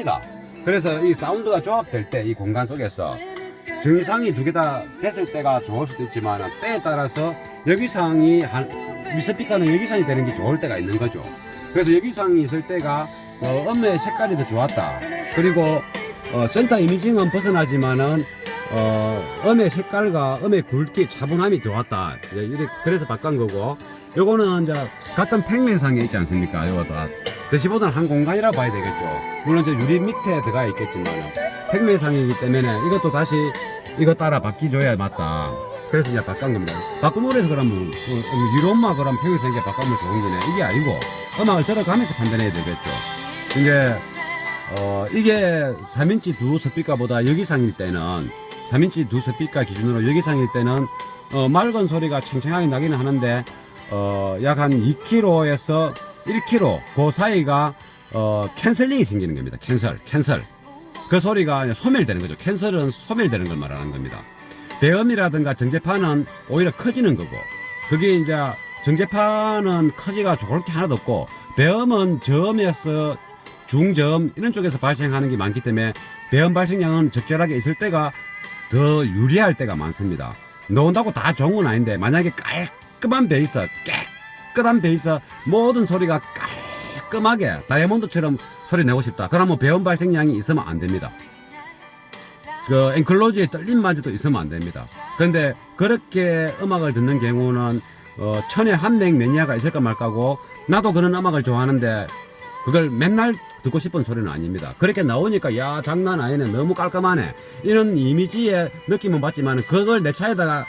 큽니다. 그래서 이 사운드가 조합될 때 이 공간 속에서 정상이 두 개 다 됐을 때가 좋을 수도 있지만 때에 따라서 여기상이 윗스피커는 여기상이 되는 게 좋을 때가 있는 거죠. 그래서 여기상이 있을 때가 음의 색깔이 더 좋았다. 그리고 센터 이미징은 벗어나지만은 음의 색깔과 음의 굵기 차분함이 좋았다. 그래서 바꾼 거고, 요거는 이제 같은 평면상에 있지 않습니까? 요거 다 대시보드는 한 공간이라 봐야 되겠죠. 물론 이제 유리 밑에 들어가 있겠지만 평면상이기 때문에 이것도 다시 이거 따라 바뀌줘야 맞다. 그래서 이제 바꾼 겁니다. 바꾸면 해서 그러면 유로마 그럼 평면상에 바꾸면 좋은 거네. 이게 아니고 음악을 들어가면서 판단해야 되겠죠. 이게 3인치 두 스피커보다 여기상일 때는 3인치 두 스피커 기준으로 여기상일 때는 맑은 소리가 챙챙하게 나기는 하는데 약 한 2kg에서 1kg 그 사이가 캔슬링이 생기는 겁니다. 캔슬. 그 소리가 소멸되는 거죠. 캔슬은 소멸되는 걸 말하는 겁니다. 배음이라든가 정제파는 오히려 커지는 거고, 그게 이제 정제파는 커지가 좋을 게 하나도 없고, 배음은 저음에서 중저음 이런 쪽에서 발생하는 게 많기 때문에 배음 발생량은 적절하게 있을 때가 더 유리할 때가 많습니다. 넣는다고 다 좋은 건 아닌데, 만약에 깔끔한 베이스, 깨끗한 베이스, 모든 소리가 깔끔하게 다이아몬드처럼 소리 내고 싶다. 그러면 배음 발생량이 있으면 안 됩니다. 그 엔클로즈의 떨림마저도 있으면 안 됩니다. 그런데 그렇게 음악을 듣는 경우는 천에 한 명 매니아가 있을까 말까고, 나도 그런 음악을 좋아하는데 그걸 맨날 듣고 싶은 소리는 아닙니다. 그렇게 나오니까 야 장난 아니네, 너무 깔끔하네, 이런 이미지의 느낌은 받지만 그걸 내 차에다가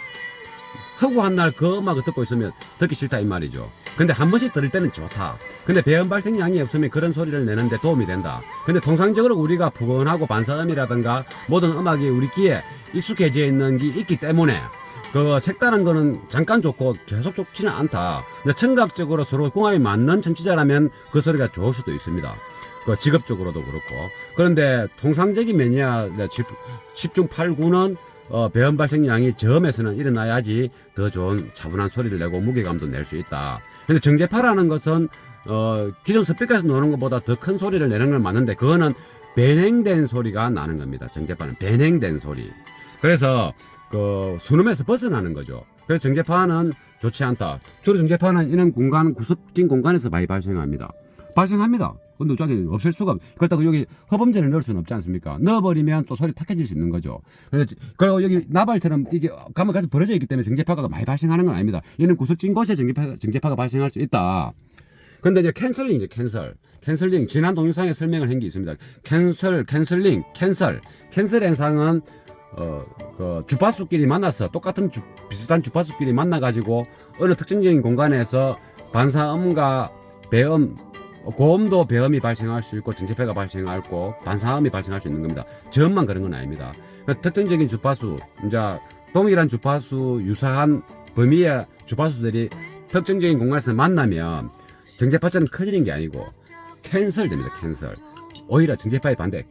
허구한 날 그 음악을 듣고 있으면 듣기 싫다 이 말이죠. 근데 한 번씩 들을 때는 좋다. 근데 배음 발생량이 없으면 그런 소리를 내는데 도움이 된다. 근데 통상적으로 우리가 푸근하고 반사음이라든가 모든 음악이 우리 귀에 익숙해져 있는 게 있기 때문에 그 색다른 거는 잠깐 좋고 계속 좋지는 않다. 근데 청각적으로 서로 궁합이 맞는 청취자라면 그 소리가 좋을 수도 있습니다. 그 직업적으로도 그렇고. 그런데 통상적인 매니아 10중 8구는 배음 발생량이 저음에서는 일어나야지 더 좋은 차분한 소리를 내고 무게감도 낼 수 있다. 근데 정제파라는 것은 기존 스피커에서 나오는 것보다 더 큰 소리를 내는 건 맞는데, 그거는 변행된 소리가 나는 겁니다. 정제파는 변행된 소리. 그래서 그 순음에서 벗어나는 거죠. 그래서 정제파는 좋지 않다. 주로 정제파는 이런 공간, 구석진 공간에서 많이 발생합니다. 근데 저기 없을 수가 그렇다고 여기 허범제를 넣을 수는 없지 않습니까? 넣어버리면 또 소리 탁해질 수 있는 거죠. 그리고 여기 나발처럼 이게 가만 가서 벌어져 있기 때문에 정제파가 많이 발생하는 건 아닙니다. 얘는 구석진 곳에 정제파가 발생할 수 있다. 근데 이제 캔슬링 지난 동영상에 설명을 한 게 있습니다. 캔슬 현상은 그 주파수끼리 만나서 똑같은 비슷한 주파수끼리 만나가지고 어느 특정적인 공간에서 반사음과 배음, 고음도 배음이 발생할 수 있고 정제파가 발생하고 반사음이 발생할 수 있는 겁니다. 저음만 그런 건 아닙니다. 특정적인 주파수, 이제 동일한 주파수 유사한 범위의 주파수들이 특정적인 공간에서 만나면 정제파처럼 커지는 게 아니고 캔슬됩니다. 오히려 정제파의 반대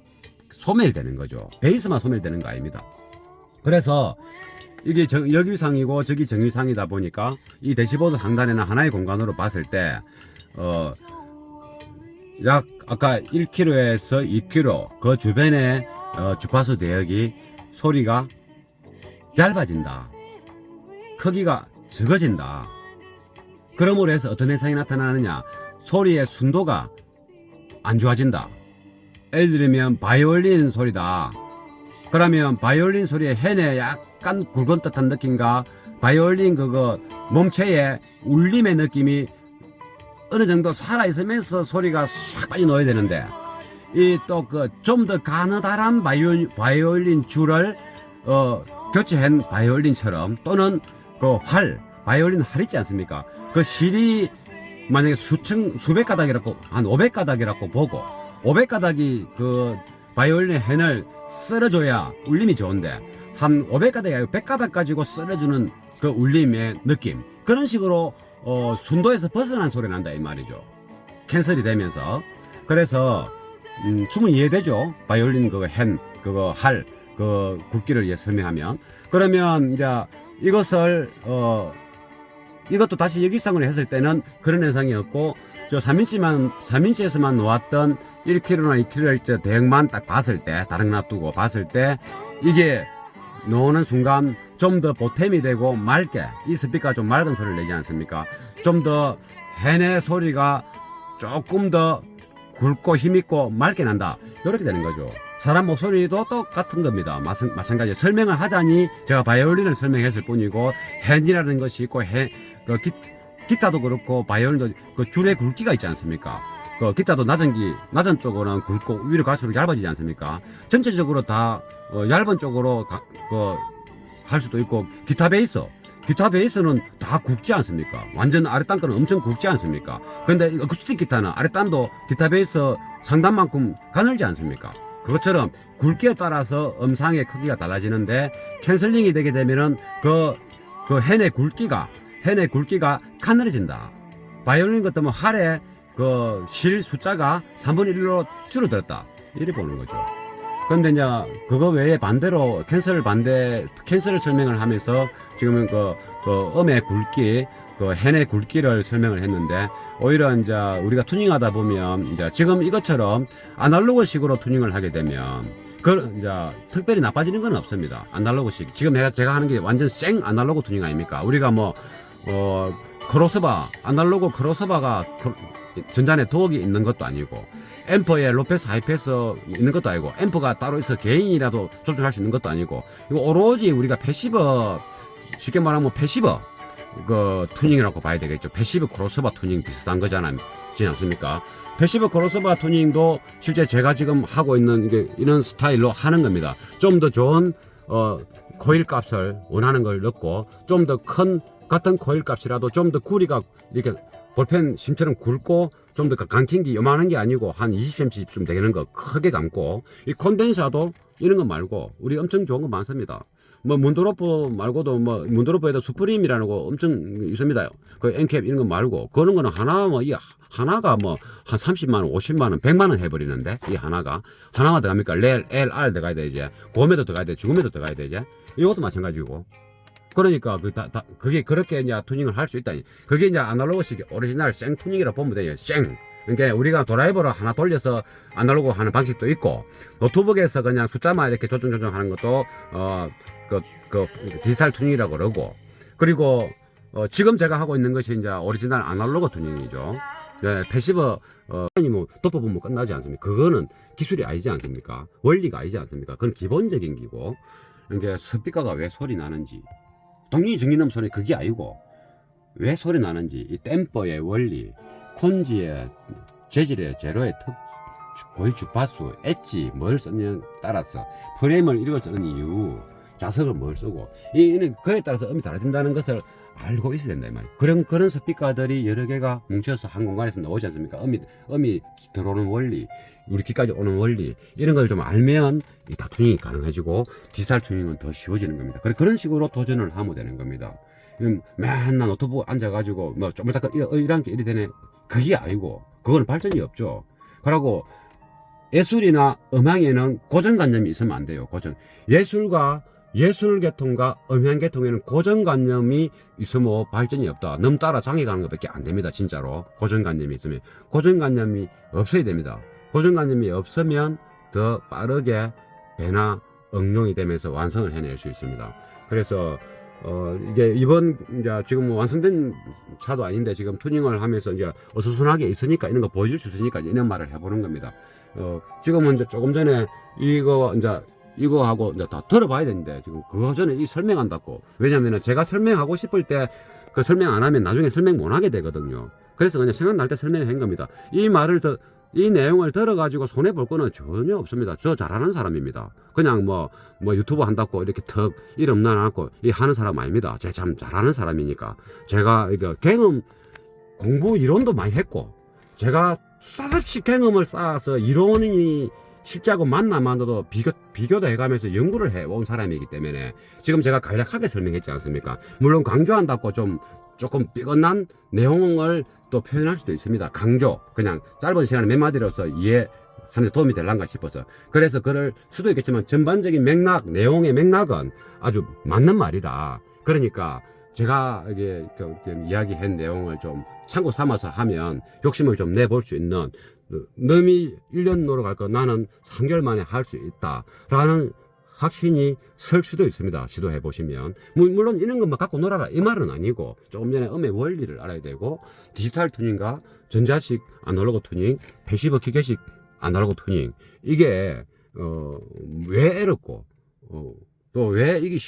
소멸되는 거죠. 베이스만 소멸되는 거 아닙니다. 그래서 이게 역위상이고 저기 정위상이다 보니까 이 대시보드 상단에는 하나의 공간으로 봤을 때 약 아까 1kg에서 2kg 그 주변에 주파수 대역이 소리가 얇아진다. 크기가 적어진다. 그러므로 해서 어떤 현상이 나타나느냐, 소리의 순도가 안 좋아진다. 예를 들면 바이올린 소리다. 그러면 바이올린 소리의 헨에 약간 굵은 듯한 느낌과 바이올린 그거 몸체의 울림의 느낌이 어느 정도 살아있으면서 소리가 싹 빨리 넣어야 되는데, 이 또 그 좀 더 가느다란 바이올린 줄을 교체한 바이올린처럼, 또는 그 바이올린 활 있지 않습니까? 그 실이 만약에 수백 가닥이라고, 한 500가닥이라고 보고 500가닥이 그 바이올린 헨을 썰어줘야 울림이 좋은데, 한 500가닥이 아니고 100가닥 가지고 썰어주는 그 울림의 느낌, 그런 식으로 순도에서 벗어난 소리 난다 이 말이죠. 캔슬이 되면서. 그래서 충분히 이해되죠. 바이올린 그거 헨, 그거 활, 그 굵기를 설명하면. 그러면 이제 이것을 이것도 다시 역위상으로 했을 때는 그런 현상이 없고, 저 3인치에서만 놓았던 1kg나 2kg를 대역만 딱 봤을 때, 다른 거 놔두고 봤을 때, 이게 놓는 순간 좀 더 보탬이 되고 맑게, 이 스피커가 좀 맑은 소리를 내지 않습니까? 좀 더 해내 소리가 조금 더 굵고 힘있고 맑게 난다. 이렇게 되는 거죠. 사람 목소리도 똑같은 겁니다. 마찬가지. 설명을 하자니 제가 바이올린을 설명했을 뿐이고, 핸이라는 것이 있고, 기타도 그렇고, 바이올린도 그 줄의 굵기가 있지 않습니까? 그 기타도 낮은 쪽으로는 굵고 위로 갈수록 얇아지지 않습니까? 전체적으로 다 얇은 쪽으로 할 수도 있고, 기타 베이스는 다 굵지 않습니까? 완전 아랫단 거는 엄청 굵지 않습니까? 근데 어쿠스틱 기타는 아랫단도 기타 베이스 상단만큼 가늘지 않습니까? 그것처럼 굵기에 따라서 음상의 크기가 달라지는데, 캔슬링이 되게 되면은 그 헨의 굵기가 가늘어진다. 바이올린 같으면 할에 실 숫자가 3분의 1로 줄어들었다. 이래 보는 거죠. 근데 이제 그거 외에 반대로 캔슬을 설명을 하면서 지금은 음의 굵기, 헨의 굵기를 설명을 했는데, 오히려 이제 우리가 튜닝하다 보면 이제 지금 이것처럼 아날로그식으로 튜닝을 하게 되면 이제 특별히 나빠지는 건 없습니다. 아날로그식. 지금 제가 하는 게 완전 생 아날로그 튜닝 아닙니까? 우리가 크로스바, 아날로그 크로스바가 전자 네트워크가 있는 것도 아니고, 앰프에 로패스 하이패스 있는 것도 아니고, 앰프가 따로 있어 개인이라도 조절할 수 있는 것도 아니고, 이거 오로지 우리가 패시브, 쉽게 말하면 패시브 튜닝이라고 봐야 되겠죠. 패시브 크로스바 튜닝 비슷한 거잖아요. 그렇지 않습니까? 패시브 크로스바 튜닝도 실제 제가 지금 하고 있는 이런 스타일로 하는 겁니다. 좀 더 좋은 코일 값을 원하는 걸 넣고, 좀 더 큰 같은 코일 값이라도 좀 더 구리가 이렇게 볼펜 심처럼 굵고, 좀 더 감긴기 요만한 게 아니고 한 20cm쯤 되는 거 크게 감고, 이 콘덴사도 이런 거 말고 우리 엄청 좋은 거 많습니다. 문드로프 말고도 문드로프에도 수프림이라는 거 엄청 있습니다. 그 엔캡 이런 거 말고, 그런 거는 이 하나가 한 30만원, 50만원, 100만원 해버리는데, 이 하나가 들어갑니까? LR 들어가야 되지. 고음에도 들어가야 돼. 중음에도 들어가야 되지. 이것도 마찬가지고. 그러니까 그게 그렇게 이제 튜닝을 할 수 있다. 그게 이제 아날로그식 오리지널 생 튜닝이라 보면 돼요. 생. 그러니까 우리가 드라이버로 하나 돌려서 아날로그 하는 방식도 있고, 노트북에서 그냥 숫자만 이렇게 조정하는 것도 디지털 튜닝이라고 그러고, 그리고 지금 제가 하고 있는 것이 이제 오리지널 아날로그 튜닝이죠. 네, 패시브 덮어보면 끝나지 않습니까? 그거는 기술이 아니지 않습니까? 원리가 아니지 않습니까? 그건 기본적인 기고, 그러니까 스피커가 왜 소리 나는지, 동력이 증기는 소리 그게 아니고, 왜 소리 나는지, 이 댐퍼의 원리, 콘지의 재질의 제로의 고일 주파수, 엣지 뭘 쓰느냐에 따라서, 프레임을 이걸 쓰는 이유, 좌석을 뭘 쓰고, 그에 따라서 음이 달라진다는 것을 알고 있어야 된다 이 말이에요. 그런 스피커들이 여러 개가 뭉쳐서 한 공간에서 나오지 않습니까? 음이 들어오는 원리, 우리 귀까지 오는 원리, 이런 걸 좀 알면 다 튜닝이 가능해지고, 디지털 튜닝은 더 쉬워지는 겁니다. 그런 식으로 도전을 하면 되는 겁니다. 맨날 노트북 앉아가지고 좀 이따 이런 게 이리 되네, 그게 아니고, 그건 발전이 없죠. 그러고 예술이나 음악에는 고정관념이 있으면 안 돼요. 예술계통과 음향계통에는 고정관념이 있으면 발전이 없다. 너무 따라 장애 가는 것밖에 안 됩니다. 진짜로. 고정관념이 있으면. 고정관념이 없어야 됩니다. 고정관념이 없으면 더 빠르게 배나 응용이 되면서 완성을 해낼 수 있습니다. 그래서 이게 이제 지금 완성된 차도 아닌데, 지금 튜닝을 하면서 이제 어수선하게 있으니까 이런 거 보여줄 수 있으니까 이런 말을 해보는 겁니다. 지금은 이제 조금 전에 이거하고 이제 다 들어봐야 되는데, 지금 그거 전에 이 설명한다고. 왜냐면은 제가 설명하고 싶을 때 그 설명 안 하면 나중에 설명 못 하게 되거든요. 그래서 그냥 생각날 때 설명한 겁니다. 이 내용을 들어가지고 손해볼 거는 전혀 없습니다. 저 잘하는 사람입니다. 그냥 유튜브 한다고 이렇게 턱 이름 나눠놓고 하는 사람 아닙니다. 제가 참 잘하는 사람이니까. 제가 경험, 공부 이론도 많이 했고, 제가 수없이 경험을 쌓아서 이론이 실제하고 만나도 비교도 해가면서 연구를 해온 사람이기 때문에 지금 제가 간략하게 설명했지 않습니까? 물론 강조한다고 조금 삐끗난 내용을 또 표현할 수도 있습니다. 그냥 짧은 시간에 몇 마디로서 이해하는 데 도움이 될란가 싶어서. 그래서 그럴 수도 있겠지만, 전반적인 내용의 맥락은 아주 맞는 말이다. 그러니까 제가 이야기한 내용을 좀 참고 삼아서 하면 욕심을 좀 내볼 수 있는, 너미 1년 놀러 갈 거 나는 3개월 만에 할 수 있다라는 확신이 설 수도 있습니다. 시도해 보시면. 물론 이런 것만 갖고 놀아라 이 말은 아니고 조금 전에 음의 원리를 알아야 되고 디지털 튜닝과 전자식 아날로그 튜닝, 패시브 기계식 아날로그 튜닝 이게 왜 어렵고 또 왜 이게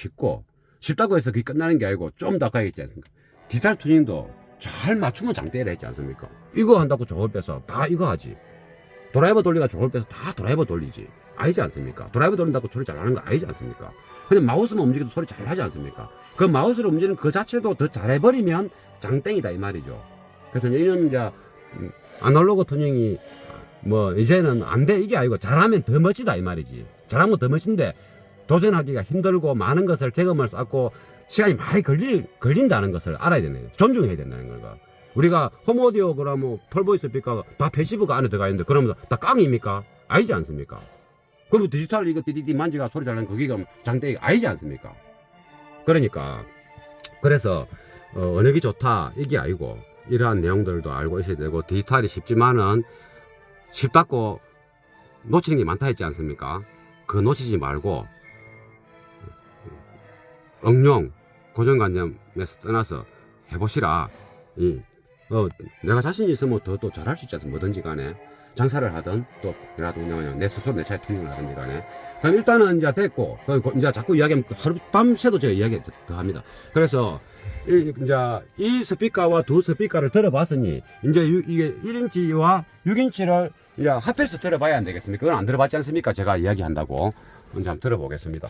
쉽다고 해서 그게 끝나는 게 아니고 좀 더 아까 얘기했지 않습니까? 디지털 튜닝도 잘 맞추면 장대를 했지 않습니까? 이거 한다고 저걸 빼서 다 이거 하지. 드라이버 돌리가 저걸 빼서 다 드라이버 돌리지. 아니지 않습니까? 드라이버 돌린다고 소리 잘하는 거 아니지 않습니까? 근데 마우스만 움직여도 소리 잘 하지 않습니까? 그 마우스를 움직이는 그 자체도 더 잘해버리면 장땡이다 이 말이죠. 그래서 이런 이제 아날로그 튜닝이 뭐 이제는 안 돼 이게 아니고 잘하면 더 멋지다 이 말이지. 잘하면 더 멋진데 도전하기가 힘들고 많은 것을 경험을 쌓고 시간이 많이 걸린다는 것을 알아야 되는 거예요. 존중해야 된다는 거가. 우리가 홈오디오 그러면 톨보이 스피커가 다 패시브가 안에 들어가 있는데 그러면 다 깡입니까? 아니지 않습니까? 그럼 디지털 이거 띠디디 만지가 소리 잘 나는 그게 그럼 장대가 아니지 않습니까? 그러니까 그래서 어느 게 좋다 이게 아니고 이러한 내용들도 알고 있어야 되고 디지털이 쉽지만은 쉽다고 놓치는 게 많다 했지 않습니까? 그거 놓치지 말고 응용 고정관념에서 떠나서 해보시라. 내가 자신 있으면 더 또 잘할 수 있지 않습니까? 뭐든지 간에 장사를 하든 또 내 스스로 내 차에 튜닝을 하든지 간에 그럼 일단은 이제 됐고 이제 자꾸 이야기하면 하루 밤새도 제가 이야기 더 합니다. 그래서 이제 이 스피커와 두 스피커를 들어봤으니 이제 이게 1인치와 6인치를 이제 합해서 들어봐야 안 되겠습니까? 그건 안 들어봤지 않습니까? 제가 이야기한다고 이제 한번 들어보겠습니다.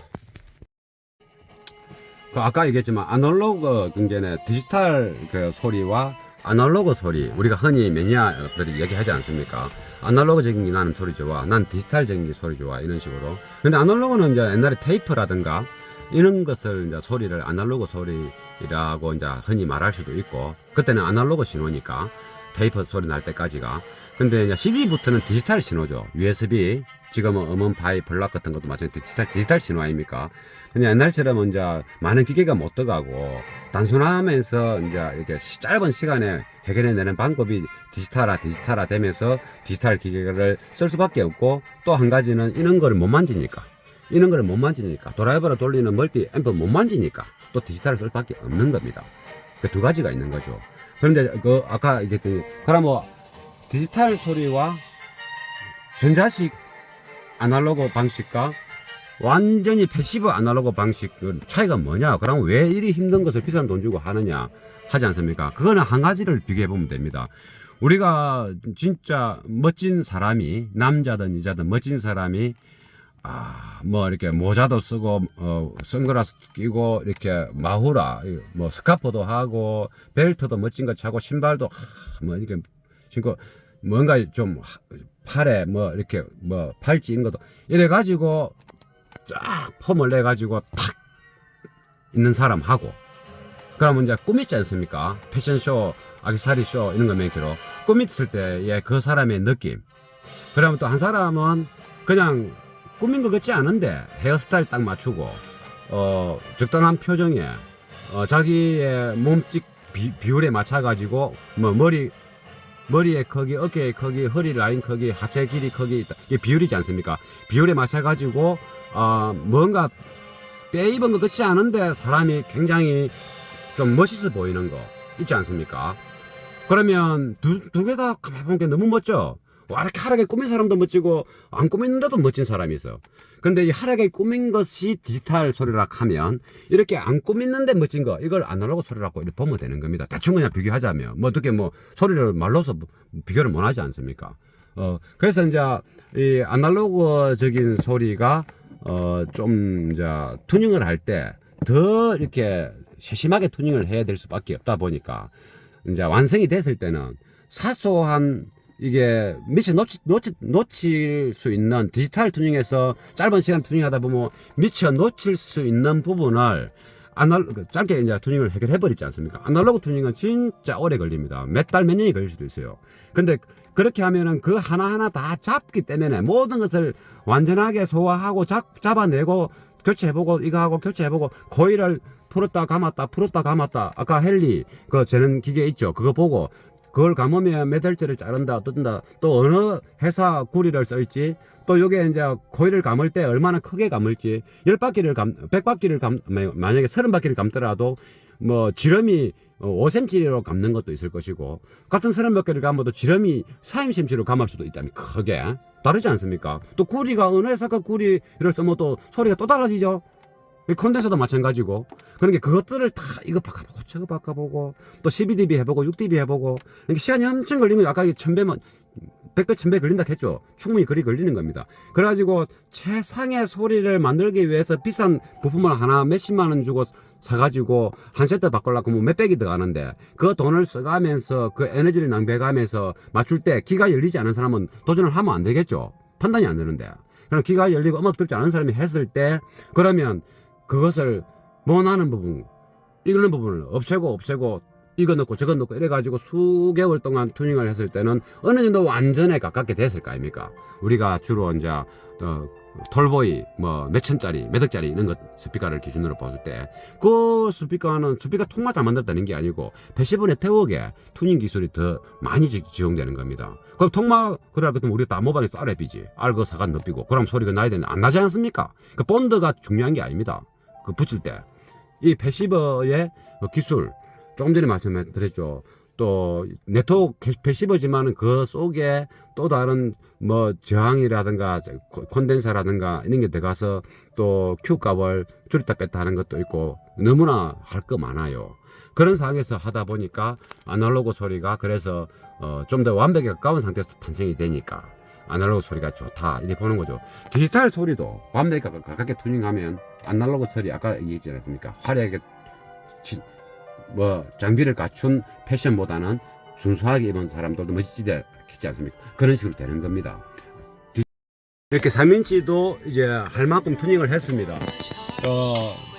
아까 얘기했지만 아날로그 경제는 디지털 그 소리와 아날로그 소리 우리가 흔히 매니아들이 얘기하지 않습니까? 아날로그적인 게 나는 소리 좋아, 난 디지털적인 게 소리 좋아 이런 식으로. 근데 아날로그는 이제 옛날에 테이프라든가 이런 것을 이제 소리를 아날로그 소리라고 이제 흔히 말할 수도 있고 그때는 아날로그 신호니까 테이프 소리 날 때까지가. 근데 이제 12부터는 디지털 신호죠. USB 지금은 음원 파일 블락 같은 것도 마찬가지 디지털 신호 아닙니까? 근데 옛날처럼 이제 많은 기계가 못 들어가고 단순하면서 이제 이렇게 짧은 시간에 해결해내는 방법이 디지털화 되면서 디지털 기계를 쓸 수밖에 없고 또 한 가지는 이런 거를 못 만지니까 드라이버로 돌리는 멀티 앰프 못 만지니까 또 디지털을 쓸 수밖에 없는 겁니다. 그 두 가지가 있는 거죠. 그런데 그 아까 얘기했더니 그럼 뭐 디지털 소리와 전자식 아날로그 방식과 완전히 패시브 아날로그 방식 차이가 뭐냐? 그러면 왜 이리 힘든 것을 비싼 돈 주고 하느냐? 하지 않습니까? 그거는 한 가지를 비교해 보면 됩니다. 우리가 진짜 멋진 사람이 남자든 여자든 멋진 사람이 뭐 이렇게 모자도 쓰고 선글라스 끼고 이렇게 마후라 뭐 스카프도 하고 벨트도 멋진 거 차고 신발도 뭐 이렇게 신고 뭔가 좀 팔에 뭐 이렇게 뭐 팔찌 이런 것도 이래 가지고 쫙 폼을 내 가지고 탁 있는 사람하고 그러면 이제 꾸미지 않습니까? 패션쇼, 액세서리쇼 이런 거 맨키로 꾸몄을 때의 그 사람의 느낌. 그러면 또 한 사람은 그냥 꾸민 것 같지 않은데 헤어스타일 딱 맞추고 적당한 표정에 자기의 몸집 비율에 맞춰 가지고 뭐 머리의 크기, 어깨의 크기, 허리 라인 크기, 하체 길이 크기 이게 비율이지 않습니까? 비율에 맞춰 가지고 뭔가 빼입은 것 같지 않은데 사람이 굉장히 좀 멋있어 보이는 거 있지 않습니까? 그러면 두 개 다 가만히 보는 게 너무 멋져. 와, 이렇게 하얗게 꾸민 사람도 멋지고 안 꾸민데도 멋진 사람이 있어. 근데 이 하얗게 꾸민 것이 디지털 소리라 하면 이렇게 안 꾸미는데 멋진 거 이걸 아날로그 소리라고 이렇게 보면 되는 겁니다. 대충 그냥 비교하자면 뭐 어떻게 뭐 소리를 말로서 비교를 못 하지 않습니까? 그래서 이제 이 아날로그적인 소리가 좀 이제 튜닝을 할 때 더 이렇게 세심하게 튜닝을 해야 될 수밖에 없다 보니까 이제 완성이 됐을 때는 사소한 이게 미처 놓칠 수 있는 디지털 튜닝에서 짧은 시간 튜닝하다 보면 미처 놓칠 수 있는 부분을 짧게 이제 튜닝을 해결해 버리지 않습니까? 아날로그 튜닝은 진짜 오래 걸립니다. 몇 달, 몇 년이 걸릴 수도 있어요. 근데 그렇게 하면은 그 하나하나 다 잡기 때문에 모든 것을 완전하게 소화하고 잡아내고 교체해보고 이거 하고 교체해보고 코일을 풀었다 감았다 아까 헨리 그 재는 기계 있죠. 그거 보고 그걸 감으면 몇 달째를 자른다 뜯는다 또 어느 회사 구리를 쓸지 또 요게 이제 고리를 감을 때 얼마나 크게 감을지 100바퀴를 만약에 30바퀴를 감더라도 뭐 지름이 5cm로 감는 것도 있을 것이고 같은 30바퀴를 감아도 지름이 40cm로 감을 수도 있다니 크게 다르지 않습니까? 또 구리가 어느 회사가 구리를 쓰면 또 소리가 또 달라지죠. 콘덴서도 마찬가지고 그러니까 그것들을 다 이거 바꿔보고 저거 바꿔보고 또 12dB 해보고 6dB 해보고 이렇게 시간이 엄청 걸리는 거예요. 아까 1000배면 100배 1000배 걸린다 했죠. 충분히 그리 걸리는 겁니다. 그래가지고 최상의 소리를 만들기 위해서 비싼 부품을 하나 몇십만 원 주고 사가지고 한 세트 바꾸려고 하면 몇백이 들어가는데 그 돈을 써가면서 그 에너지를 낭비해가면서 맞출 때 귀가 열리지 않은 사람은 도전을 하면 안 되겠죠. 판단이 안 되는데 그럼 귀가 열리고 음악 들지 않은 사람이 했을 때 그러면 그것을 못하는 부분, 이거는 부분을 없애고 이거 넣고 저거 넣고 이래가지고 수개월 동안 튜닝을 했을 때는 어느 정도 완전에 가깝게 됐을 거 아닙니까? 우리가 주로 이제 톨보이 뭐 몇천짜리 몇억짜리 이런 것 스피커를 기준으로 봤을 때 그 스피커 통만 잘 만들었다는 게 아니고 패시브 네트워크에 튜닝 기술이 더 많이 지용되는 겁니다. 그럼 통마 그래 그러면 우리 다 모방해서 RF이지 알고 사가 넣비고 그럼 소리가 나야 되는데 안 나지 않습니까? 그 본드가 중요한 게 아닙니다. 그 붙일 때 이 패시버의 기술 조금 전에 말씀드렸죠. 또 네트워크 패시버지만은 그 속에 또 다른 뭐 저항이라든가 콘덴서라든가 이런 게 들어가서 또 Q 값을 줄였다 뺐다 하는 것도 있고 너무나 할 거 많아요. 그런 상황에서 하다 보니까 아날로그 소리가 그래서 좀 더 완벽에 가까운 상태에서 탄생이 되니까 아날로그 소리가 좋다 이렇게 보는 거죠. 디지털 소리도 완벽에 가깝게 튜닝하면 아날로그 소리 아까 얘기했지 않습니까? 화려하게 뭐 장비를 갖춘 패션보다는 준수하게 입은 사람들도 멋지지 않습니까? 그런 식으로 되는 겁니다. 이렇게 3인치도 이제 할 만큼 튜닝을 했습니다.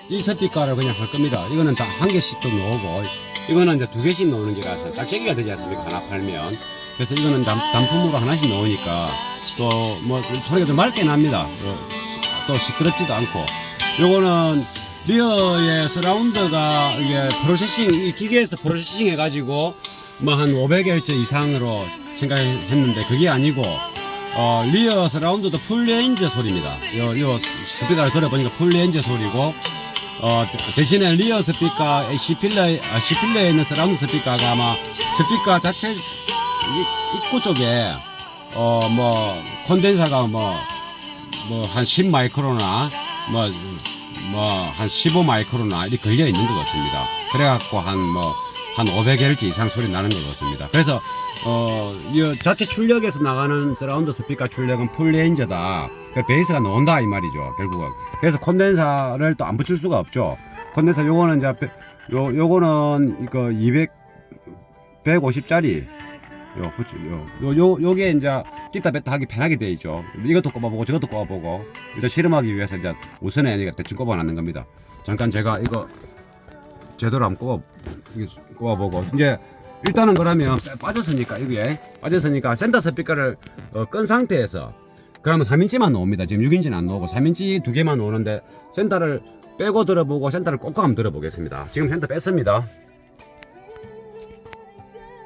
이 스피커를 그냥 할 겁니다. 이거는 다 한 개씩도 넣고 이거는 이제 두 개씩 넣는 게라서 짝짝이가 되지 않습니까? 하나 팔면. 그래서 이거는 단품으로 하나씩 넣으니까 또 뭐 소리가 좀 맑게 납니다. 또 시끄럽지도 않고. 요거는 리어의 서라운드가 이게 프로세싱, 이 기계에서 프로세싱 해가지고 뭐 한 500Hz 이상으로 생각했는데 그게 아니고 리어 서라운드도 풀레인저 소리입니다. 요 스피커를 들어보니까 풀레인저 소리고 대신에 리어 스피커 C필러에 있는 서라운드 스피커가 아마 스피커 자체 입구 쪽에 뭐 콘덴서가 뭐 한 10 마이크로나 한 15 마이크로나 이렇게 걸려 있는 것 같습니다. 그래갖고 한 500Hz 이상 소리 나는 것 같습니다. 그래서 이 자체 출력에서 나가는 서라운드 스피커 출력은 풀레인저다. 그 베이스가 나온다 이 말이죠. 결국은. 그래서 콘덴서를 또 안 붙일 수가 없죠. 콘덴서 요거는 이제 요거는 이거 150짜리 요게 이제 찢다 뺐다 하기 편하게 돼 있죠. 이것도 꼽아보고 저것도 꼽아보고 이거 실험하기 위해서 이제 우선에 대충 꼽아놨는 겁니다. 잠깐 제가 이거 제대로 한번 꼽아보고 이제 일단은 그러면 빠졌으니까 이게 빠졌으니까 센터 스피커를 끈 상태에서 그러면 3인치만 나옵니다. 지금 6인치는 안 나오고 3인치 두 개만 나오는데 센터를 빼고 들어보고 센터를 꽂고 한번 들어보겠습니다. 지금 센터 뺐습니다.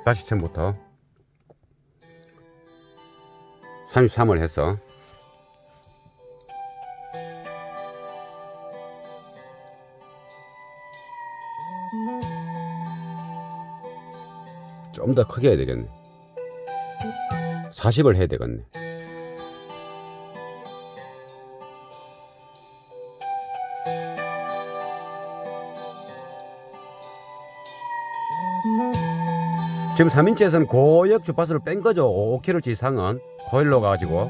다시 처음부터 33을 해서 좀 더 크게 해야 되겠네. 40을 해야 되겠네. 지금 3인치에서는 고역 주파수를 뺀 거죠. 5kHz 이상은 코일로 가지고.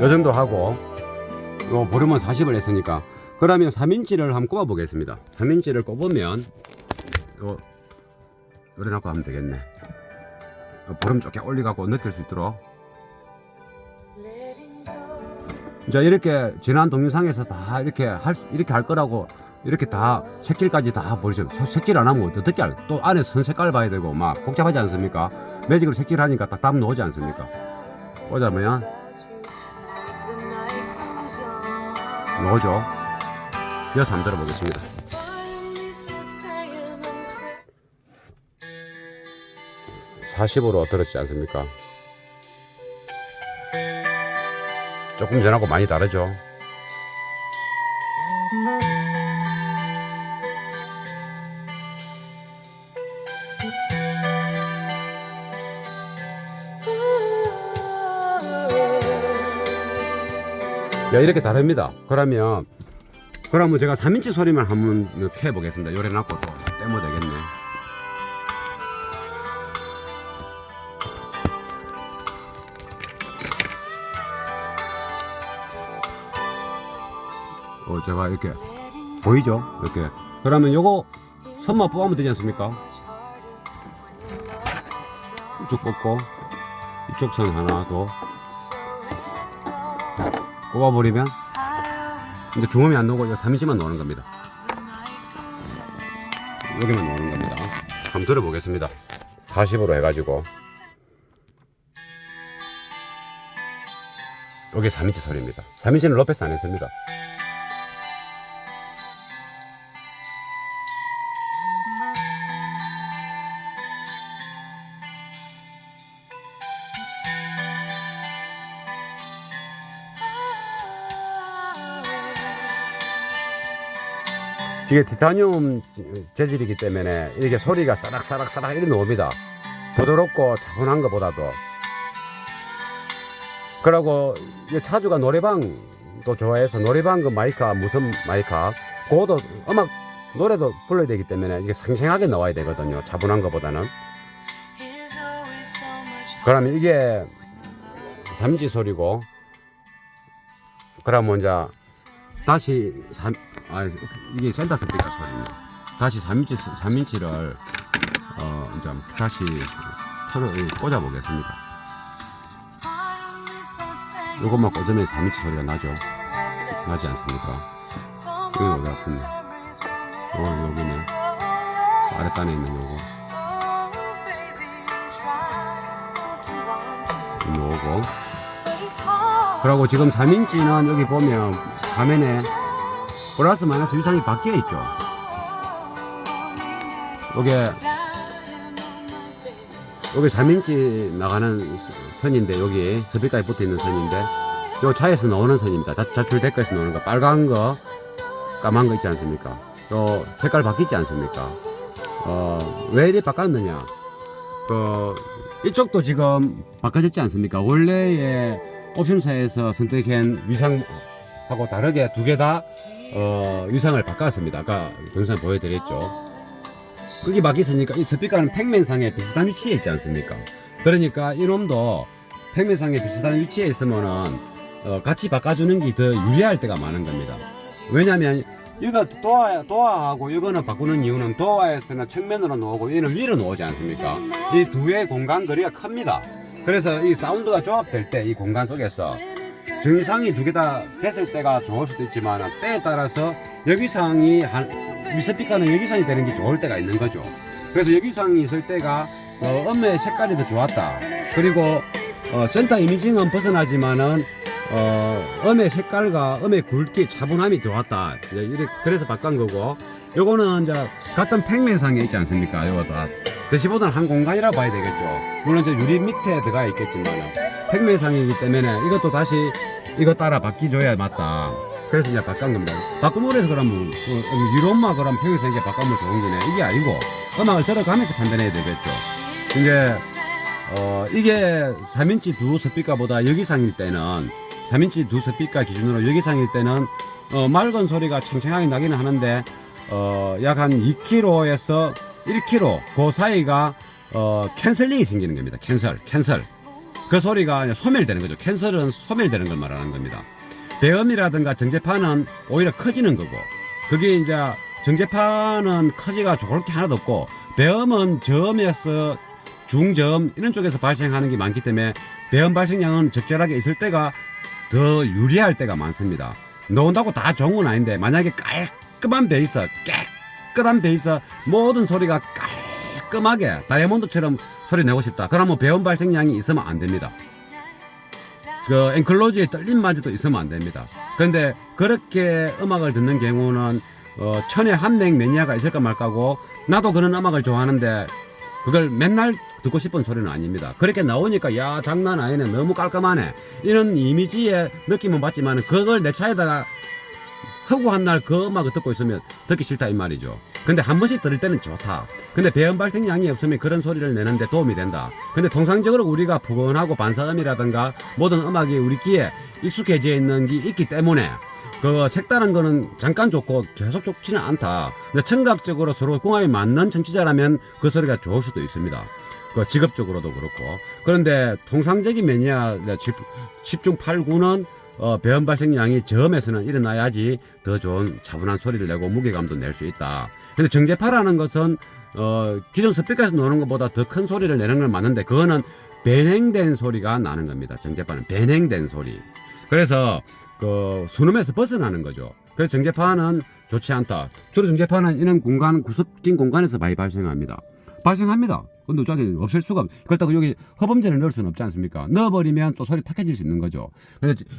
요 정도 하고 요 보름은 40을 했으니까 그러면 3인치를 한번 꼽아 보겠습니다. 3인치를 꼽으면 요 요래 놓고 하면 되겠네. 보름 좋게 올리갖고 느낄 수 있도록. 자, 이렇게 지난 동영상에서 다 이렇게 할 거라고 이렇게 다 색칠까지 다 보시죠. 색칠 안 하면 어떻게 또 안에 선 색깔 봐야 되고 막 복잡하지 않습니까? 매직으로 색칠하니까 딱 답 나오지 않습니까? 보자면 나오죠. 이어서 한번 들어보겠습니다. (40으로) 들었지 않습니까? 조금 전하고 많이 다르죠. 야, 이렇게 다릅니다. 그러면 제가 3인치 소리만 한번 이렇게 해보겠습니다. 요래 놨고 또 떼면 되겠네. 제가 이렇게 보이죠? 이렇게. 그러면 요거 선만 뽑으면 되지 않습니까? 이쪽 뽑고 이쪽 선 하나 더 뽑아버리면 이제 중음이 안 나오고 3인치만 나오는 겁니다. 여기만 나오는 겁니다. 한번 들어보겠습니다. 40으로 해가지고 여기 3인치 소리입니다. 3인치는 로페스 안 했습니다. 이게 티타늄 재질이기 때문에 이렇게 소리가 싸락싸락싸락 이렇게 나옵니다. 부드럽고 차분한 것보다도. 그러고 차주가 노래방도 좋아해서 노래방 그 마이카, 무슨 마이카, 그것도 음악 노래도 불러야 되기 때문에 이게 생생하게 나와야 되거든요. 차분한 것보다는. 그러면 이게 3인치 소리고, 그러면 이제 다시 이게 센터 스피커 소리입니다. 다시 3인치를 이제 다시 꽂아 보겠습니다. 요것만 꽂으면 3인치 소리가 나죠. 나지 않습니까? 여기 어디 아픈데? 여기는 아랫단에 있는 요거 요거. 그리고 지금 3인치는 여기 보면 화면에 플러스 마이너스 위상이 바뀌어 있죠. 여기 3인치 나가는 선인데, 여기 스피커에 붙어 있는 선인데, 요 차에서 나오는 선입니다. 자출 데크에서 나오는 거, 빨간 거, 까만 거 있지 않습니까? 요 색깔 바뀌지 않습니까? 왜 이리 바꿨느냐? 이쪽도 지금 바꿔졌지 않습니까? 원래의 옵션사에서 선택한 위상하고 다르게 두 개 다 위상을 바꿨습니다. 아까 동영상 보여드렸죠. 거기 바뀌었으니까 이 스피커는 평면상에 비슷한 위치에 있지 않습니까? 그러니까 이놈도 평면상에 비슷한 위치에 있으면은 같이 바꿔주는 게 더 유리할 때가 많은 겁니다. 왜냐면 이거 도어하고 이거는 바꾸는 이유는 도어에서는 측면으로 나오고 얘는 위로 나오지 않습니까? 이 두 개의 공간 거리가 큽니다. 그래서 이 사운드가 조합될 때 이 공간 속에서 정상이 두 개 다 됐을 때가 좋을 수도 있지만 때에 따라서 여기상이 위스피커는 여기상이 되는 게 좋을 때가 있는 거죠. 그래서 여기상이 있을 때가 음의 색깔이 더 좋았다. 그리고 센터 이미징은 벗어나지만은 음의 색깔과 음의 굵기, 차분함이 좋았다. 그래서 바꾼 거고, 요거는 이제 같은 평면상에 있지 않습니까? 요거 다 대시보드는 한 공간이라고 봐야 되겠죠. 물론 이제 유리 밑에 들어가 있겠지만 평면상이기 때문에 이것도 다시 이거 따라 바뀌줘야 맞다. 그래서 이제 바꾼 겁니다. 바꾸면 해서 그러면 유로마 그럼 평면상에 바꾸면 좋은 거네. 이게 아니고 음악을 들어가면서 판단해야 되겠죠. 이제 이게 3인치 두 스피커보다 여기상일 때는 3인치 두 스피커 기준으로 여기상일 때는 맑은 소리가 청청하게 나기는 하는데 약 한 2kg에서 1kg 그 사이가 캔슬링이 생기는 겁니다. 캔슬. 그 소리가 소멸되는 거죠. 캔슬은 소멸되는 걸 말하는 겁니다. 배음이라든가 정제판은 오히려 커지는 거고, 그게 이제 정제판은 커지가 좋을 게 하나도 없고, 배음은 저음에서 중저음 이런 쪽에서 발생하는 게 많기 때문에 배음 발생량은 적절하게 있을 때가 더 유리할 때가 많습니다. 나온다고 다 좋은 건 아닌데, 만약에 깔끔한 베이스, 깨끗한 베이스, 모든 소리가 깔끔하게 다이아몬드처럼 소리 내고 싶다. 그러면 배음 발생량이 있으면 안 됩니다. 그 앵클로즈의 떨림마저도 있으면 안 됩니다. 그런데 그렇게 음악을 듣는 경우는 천에 한 명 매니아가 있을까 말까고, 나도 그런 음악을 좋아하는데 그걸 맨날 듣고 싶은 소리는 아닙니다. 그렇게 나오니까 야 장난 아니네, 너무 깔끔하네, 이런 이미지의 느낌은 받지만 그걸 내 차에다가 허구한 날 그 음악을 듣고 있으면 듣기 싫다 이 말이죠. 근데 한 번씩 들을 때는 좋다. 근데 배음 발생량이 없으면 그런 소리를 내는데 도움이 된다. 근데 통상적으로 우리가 푸근하고 반사음이라든가 모든 음악이 우리 귀에 익숙해져 있는 게 있기 때문에 그 색다른 거는 잠깐 좋고 계속 좋지는 않다. 근데 청각적으로 서로 궁합이 맞는 청취자라면 그 소리가 좋을 수도 있습니다. 그 직업적으로도 그렇고. 그런데 통상적인 매니아 10중 8구는 배음 발생량이 저음에서는 일어나야지 더 좋은 차분한 소리를 내고 무게감도 낼 수 있다. 근데 정제파라는 것은 기존 스피커에서 나오는 것보다 더 큰 소리를 내는 건 맞는데 그거는 변행된 소리가 나는 겁니다. 정제파는 변행된 소리. 그래서 그 순음에서 벗어나는 거죠. 그래서 정제파는 좋지 않다. 주로 정제파는 이런 공간, 구석진 공간에서 많이 발생합니다. 근데 저기 없앨 수가 없. 그렇다고 여기 허범제를 넣을 수는 없지 않습니까? 넣어버리면 또 소리 탁해질 수 있는 거죠.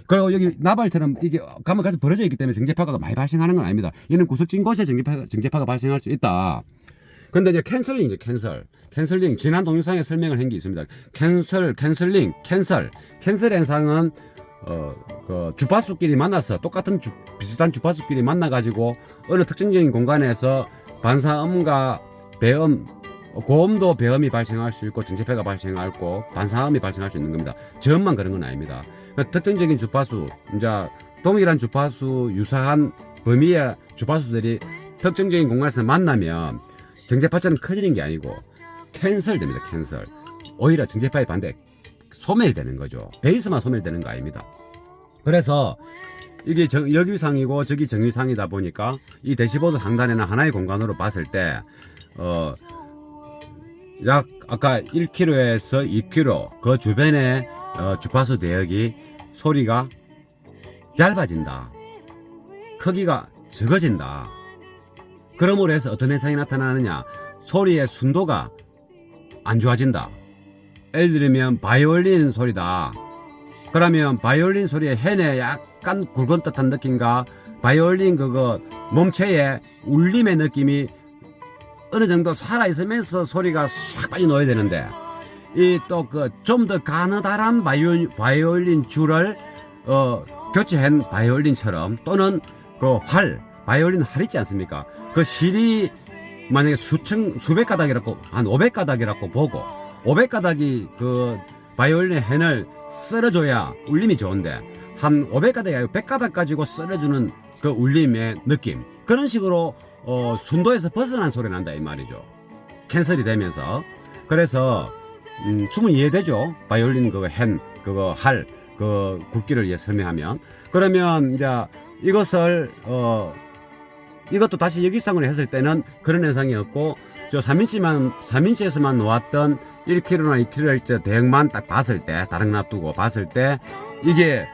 그리고 여기 나발처럼 이게 가면 가서 벌어져 있기 때문에 정제파가 많이 발생하는 건 아닙니다. 이는 구석진 곳에 정제파가 발생할 수 있다. 근데 이제 캔슬링이죠, 캔슬링. 지난 동영상에 설명을 한 게 있습니다. 캔슬 현상은 그 주파수끼리 만나서 비슷한 주파수끼리 만나가지고 어느 특정적인 공간에서 반사음과 배음, 고음도 배음이 발생할 수 있고 정제파가 발생하고 반사음이 발생할 수 있는 겁니다. 저음만 그런 건 아닙니다. 특정적인 주파수, 이제 동일한 주파수 유사한 범위의 주파수들이 특정적인 공간에서 만나면 정제파처럼 커지는 게 아니고 캔슬됩니다. 캔슬. 오히려 정제파의 반대 소멸되는 거죠. 베이스만 소멸되는 거 아닙니다. 그래서 이게 역위상이고 저기 정위상이다 보니까 이 대시보드 상단에는 하나의 공간으로 봤을 때 약 아까 1km에서 2km 그 주변의 주파수 대역이 소리가 얇아진다. 크기가 적어진다. 그러므로 해서 어떤 현상이 나타나느냐, 소리의 순도가 안 좋아진다. 예를 들면 바이올린 소리다. 그러면 바이올린 소리의 헨에 약간 굵은 듯한 느낌과 바이올린 그거 몸체의 울림의 느낌이 어느 정도 살아있으면서 소리가 싹 빠져나와야 되는데, 이 또 그 좀 더 가느다란 바이올린 줄을 교체한 바이올린처럼, 또는 그 바이올린 활 있지 않습니까? 그 실이 만약에 수백 가닥이라고, 한 500가닥이라고 보고 500가닥이 그 바이올린 헨을 썰어줘야 울림이 좋은데 한 500가닥이 아니고 100가닥 가지고 썰어주는 그 울림의 느낌, 그런 식으로 순도에서 벗어난 소리 난다 이 말이죠. 캔슬이 되면서. 그래서 충분히 이해되죠. 바이올린 그거 헨 그거 할 그 굵기를 설명하면. 그러면 이제 이것을 이것도 다시 역이상으로 했을 때는 그런 현상이었고, 저 3인치에서만 놓았던 1kg나 2kg 대역만 딱 봤을 때, 다른 거 놔두고 봤을 때, 이게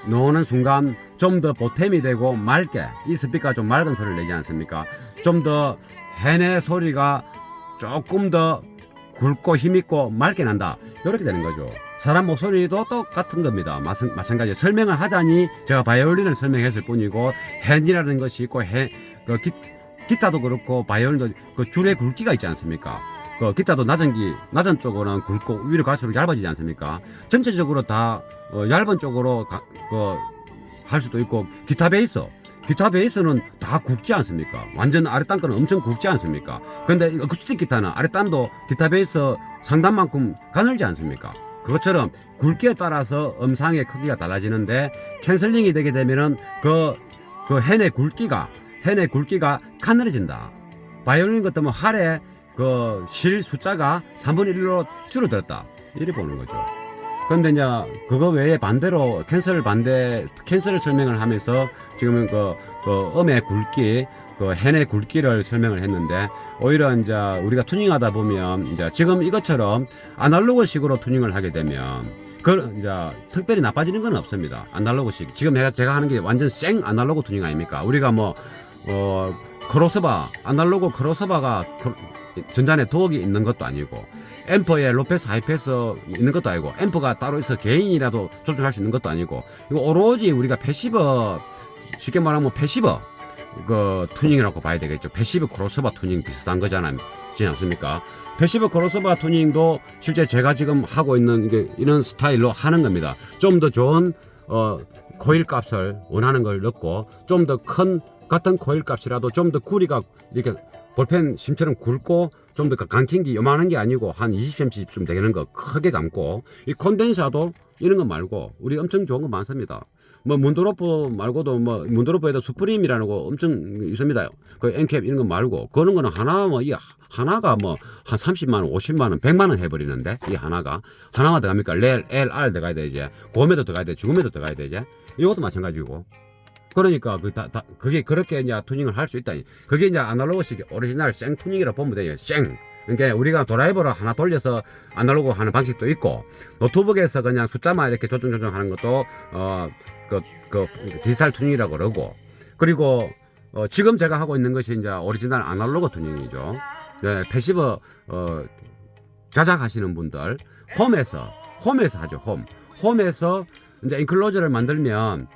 놓는 순간 좀 더 보탬이 되고 맑게, 이 스피커가 좀 맑은 소리를 내지 않습니까? 좀 더 헨의 소리가 조금 더 굵고 힘있고 맑게 난다. 이렇게 되는 거죠. 사람 목소리도 똑같은 겁니다. 마찬가지. 설명을 하자니 제가 바이올린을 설명했을 뿐이고, 헨이라는 것이 있고, 기타도 그렇고 바이올린도 그 줄의 굵기가 있지 않습니까? 그 기타도 낮은 쪽으로는 굵고 위로 갈수록 얇아지지 않습니까? 전체적으로 다 얇은 쪽으로 할 수도 있고, 기타 베이스는 다 굵지 않습니까? 완전 아랫단 거는 엄청 굵지 않습니까? 근데 어쿠스틱 기타는 아랫단도 기타 베이스 상단만큼 가늘지 않습니까? 그것처럼 굵기에 따라서 음상의 크기가 달라지는데, 캔슬링이 되게 되면은 그 헨의 굵기가 가늘어진다. 바이올린 같으면 활의 그 실 숫자가 3분의 1로 줄어들었다. 이래 보는 거죠. 그런데 이제 그거 외에 반대로 캔슬을 설명을 하면서 지금은 그 음의 굵기, 그 헨의 굵기를 설명을 했는데, 오히려 이제 우리가 투닝하다 보면 이제 지금 이것처럼 아날로그식으로 투닝을 하게 되면 이제 특별히 나빠지는 건 없습니다. 아날로그식. 지금 제가 하는 게 완전 생 아날로그 투닝 아닙니까? 우리가 아날로그 크로스바가 전단에 도어기 있는 것도 아니고, 앰프에 로패스, 하이패스 있는 것도 아니고, 앰프가 따로 있어 개인이라도 조정할 수 있는 것도 아니고, 이거 오로지 우리가 패시브, 쉽게 말하면 패시브 그 투닝이라고 봐야 되겠죠. 패시브 크로스오버 투닝 비슷한 거잖아요. 그렇지 않습니까? 패시브 크로스오버 투닝도 실제 제가 지금 하고 있는 게 이런 스타일로 하는 겁니다. 좀 더 좋은 코일 값을 원하는 걸 넣고, 좀 더 큰 같은 코일 값이라도 좀 더 구리가 이렇게 볼펜 심처럼 굵고, 좀 더 감긴기 요만한 게 아니고 한 20cm쯤 되는 거 크게 감고, 이 콘덴사도 이런 거 말고 우리 엄청 좋은 거 많습니다. 뭐 문드로프 말고도 뭐 문드로프에도 수프림이라는 거 엄청 있습니다. 그 엔캡 이런 거 말고, 그런 거는 하나 뭐 이 하나가 뭐 한 30만 원, 50만 원, 100만 원 해버리는데, 이 하나가 하나만 들어갑니까? LR 들어가야 되지, 고음에도 들어가야 돼, 중음에도 들어가야 되지. 이것도 마찬가지고. 그러니까 그게 그렇게 이제 투닝을 할 수 있다. 그게 이제 아날로그식 오리지널 생 투닝이라고 보면 돼요. 생. 그러니까 우리가 드라이버를 하나 돌려서 아날로그 하는 방식도 있고, 노트북에서 그냥 숫자만 이렇게 조정하는 것도 그 디지털 투닝이라고 그러고, 그리고 지금 제가 하고 있는 것이 이제 오리지널 아날로그 투닝이죠. 네, 패시브 자작하시는 분들 홈에서 하죠. 홈에서 이제 인클로저를 만들면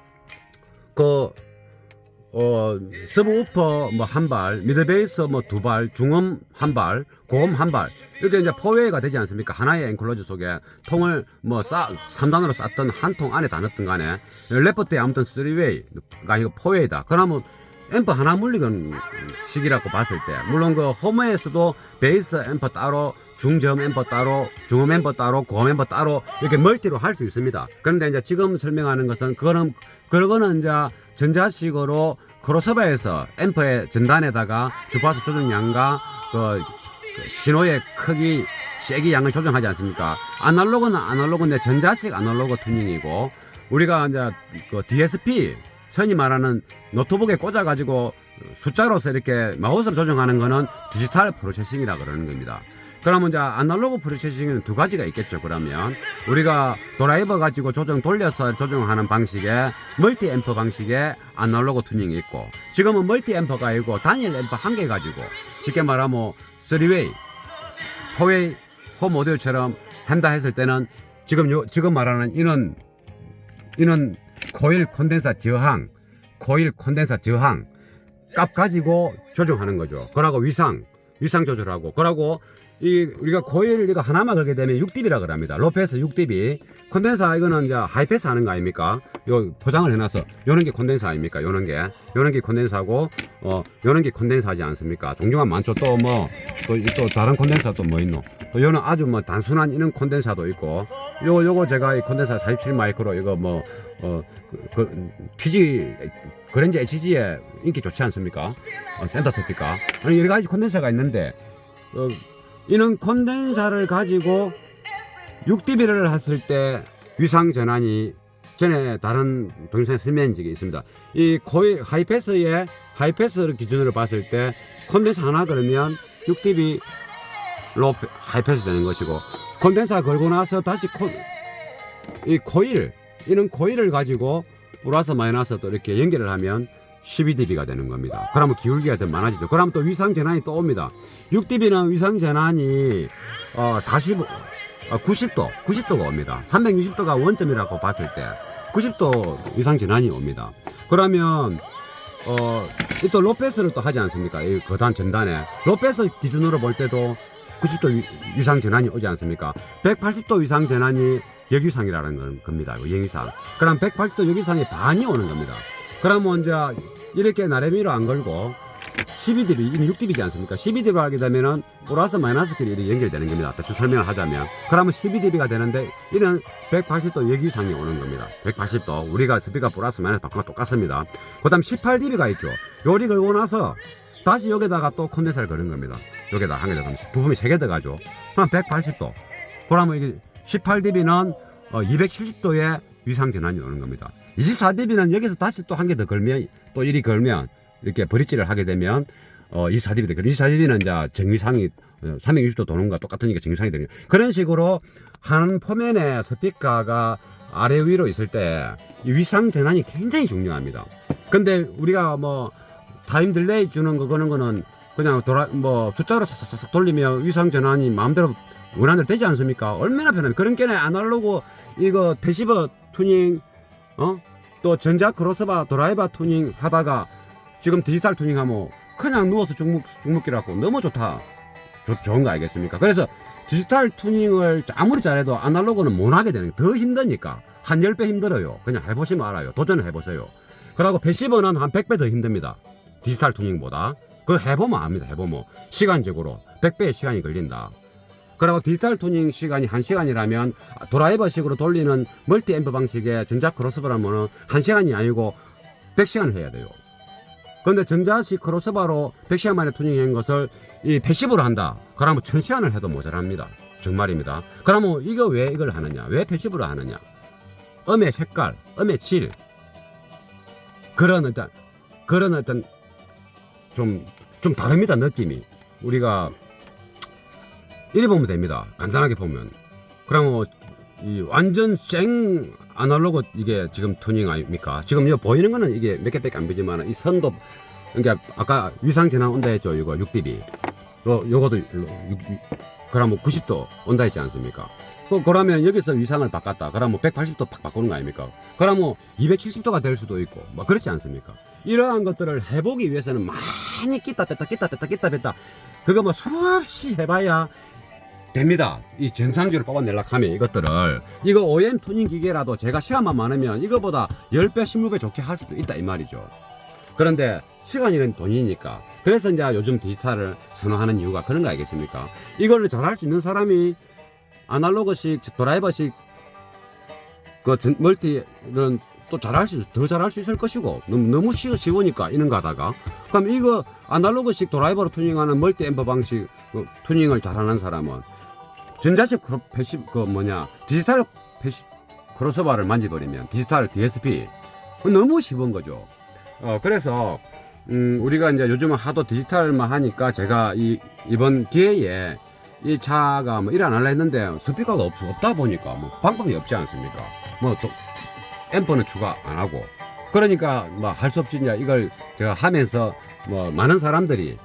서브우퍼 뭐 한 발, 미드베이스 뭐 두 발, 중음 한 발, 고음 한 발, 이렇게 이제 포웨이가 되지 않습니까? 하나의 엔클로저 속에 통을 뭐 3단으로 쌌던 한 통 안에 다 넣었던 간에, 레퍼트에 아무튼 3웨이가 아니고 포웨이다. 그러면 앰프 하나 물리건 식이라고 봤을 때, 물론 그 홈에서도 베이스 앰프 따로, 중저음 앰프 따로, 중음 앰프 따로, 고음 앰프 따로 이렇게 멀티로 할 수 있습니다. 그런데 이제 지금 설명하는 것은 그거는 이제 전자식으로 크로스오버에서 앰프의 전단에다가 주파수 조정량과 그 신호의 크기, 세기 양을 조정하지 않습니까? 아날로그는 전자식 아날로그 투닝이고, 우리가 이제 그 DSP, 흔히 말하는 노트북에 꽂아가지고 숫자로서 이렇게 마우스로 조정하는 거는 디지털 프로세싱이라 그러는 겁니다. 그러면 이제 아날로그 프로세싱은 두 가지가 있겠죠. 그러면 우리가 드라이버 가지고 돌려서 조정하는 방식의 멀티 앰프 방식의 아날로그 투닝이 있고, 지금은 멀티 앰프가 아니고 단일 앰프 한 개 가지고 쉽게 말하면 3웨이, 4웨이 홈 오디오처럼 한다 했을 때는 지금 말하는 이런 코일 콘덴사 저항 값 가지고 조정하는 거죠. 그러고 위상 조절하고, 그러고 우리가 코일 이거 하나만 걸게 되면 6dB라 그럽니다. 로패스 6dB. 콘덴사 이거는 이제 하이패스 하는 거 아닙니까? 요 포장을 해놔서 요런 게 콘덴사 아닙니까? 요런 게 콘덴사고, 요런 게 콘덴사지 않습니까? 종류가 많죠. 또 다른 콘덴사 또 뭐 있노? 또 요는 아주 뭐 단순한 이런 콘덴사도 있고, 요거 제가 이 콘덴사 47 마이크로 이거 뭐 PG 그랜저 HG에 인기 좋지 않습니까? 센터 스피커. 아니 여러 가지 콘덴사가 있는데, 이런 콘덴사를 가지고 6dB를 했을 때 위상 전환이 전에 다른 동영상에 설명한 적이 있습니다. 이 코일 하이패스를 기준으로 봤을 때 콘덴사 하나 걸면 6dB 로 하이패스 되는 것이고, 콘덴사 걸고 나서 다시 이런 코일을 가지고 플러스 마이너스 또 이렇게 연결을 하면 12dB가 되는 겁니다. 그러면 기울기가 더 많아지죠. 그러면 또 위상 전환이 또 옵니다. 6dB는 위상 전환이 90도가 옵니다. 360도가 원점이라고 봤을 때 90도 위상 전환이 옵니다. 그러면 또 로패스를 또 하지 않습니까? 이 거단 전단에 로패스 기준으로 볼 때도 90도 위상 전환이 오지 않습니까? 180도 위상 전환이 역위상이라는 겁니다. 역위상. 그럼 180도 역위상이 반이 오는 겁니다. 그러면 이제 이렇게 나래미로 안 걸고 12dB, 이는 6dB지 않습니까? 12dB로 하게 되면은 플러스 마이너스 길이 이렇게 연결되는 겁니다. 대충 설명을 하자면. 그러면 12dB가 되는데 이는 180도 역위상이 오는 겁니다. 180도. 우리가 스피커 플러스 마이너스 바꾸면 똑같습니다. 그 다음 18dB가 있죠. 요리 걸고 나서 다시 여기다가 또 콘덴사를 거는 겁니다. 여기다 한 개 더 겁니다. 부품이 3개 들어가죠. 그럼 180도. 그러면 이게 18dB는 270도의 위상 전환이 오는 겁니다. 24dB는 여기서 다시 또 한 개 더 걸면, 또 이리 걸면, 이렇게 브릿지를 하게 되면, 24dB 되거든요. 24dB는 이제 정위상이 360도 도는 거와 똑같으니까 정위상이 되는 거예요. 그런 식으로 한 포면에 스피커가 아래 위로 있을 때 이 위상 전환이 굉장히 중요합니다. 근데 우리가 뭐 타임 딜레이 주는 거는 그냥 숫자로 싹싹 돌리면 위상 전환이 마음대로 원하는 대로 되지 않습니까? 얼마나 편합니까? 그런 게네 아날로그 이거 패시브 투닝 또 전자 크로스바 드라이버 투닝 하다가 지금 디지털 투닝하면 그냥 누워서 죽먹기라고 너무 좋다. 좋은 거 알겠습니까? 그래서 디지털 투닝을 아무리 잘해도 아날로그는 못 하게 되는 더 힘드니까 한 10배 힘들어요. 그냥 해보시면 알아요. 도전을 해보세요. 그리고 패시브는 한 100배 더 힘듭니다. 디지털 투닝보다. 그거 해보면 압니다. 해보면 시간적으로 100배의 시간이 걸린다. 그리고 디지털 투닝 시간이 1시간이라면 드라이버식으로 돌리는 멀티 앰프 방식의 전자 크로스바라면 1시간이 아니고 100시간을 해야 돼요. 그런데 전자식 크로스바로 100시간 만에 투닝한 것을 이 패시브로 한다. 그러면 1000시간을 해도 모자랍니다. 정말입니다. 그러면 이거 왜 이걸 하느냐? 왜 패시브로 하느냐? 음의 색깔, 음의 질. 그런 어떤 좀 다릅니다. 느낌이. 우리가 이리 보면 됩니다. 간단하게 보면. 그러면 이 완전 생 아날로그 이게 지금 투닝 아닙니까? 지금 요 보이는 거는 이게 몇 개밖에 안 보이지만 이 선도 그러니까 아까 위상 전환 온다 했죠. 이거 6dB. 요거도 그러면 90도 온다 했지 않습니까? 그러면 여기서 위상을 바꿨다. 그러면 180도 팍 바꾸는 거 아닙니까? 그러면 270도가 될 수도 있고 뭐 그렇지 않습니까? 이러한 것들을 해보기 위해서는 많이 끼다 뺐다 그거 뭐 수없이 해봐야 됩니다. 이 정상적으로 뽑아내려고 하면 이것들을 이거 OEM 투닝 기계라도 제가 시간만 많으면 이거보다 10배 16배 좋게 할 수도 있다 이 말이죠. 그런데 시간이란 돈이니까 그래서 이제 요즘 디지털을 선호하는 이유가 그런 거 아니겠습니까? 이거를 잘할 수 있는 사람이 아날로그식 드라이버식 그 멀티는 또 더 잘할 수 있을 것이고 너무 쉬우니까 이런 거 하다가 그럼 이거 아날로그식 드라이버로 투닝하는 멀티 앰프 방식 투닝을 잘하는 사람은 전자식 디지털 크로스바를 만져버리면 디지털 DSP 너무 쉬운 거죠. 그래서 우리가 이제 요즘은 하도 디지털만 하니까 제가 이번 기회에 이 차가 뭐 일 안 할라 했는데 스피커가 없다 보니까 뭐 방법이 없지 않습니까? 뭐 또 앰프는 추가 안 하고 그러니까 뭐 할 수 없이 이제 이걸 제가 하면서 뭐 많은 사람들이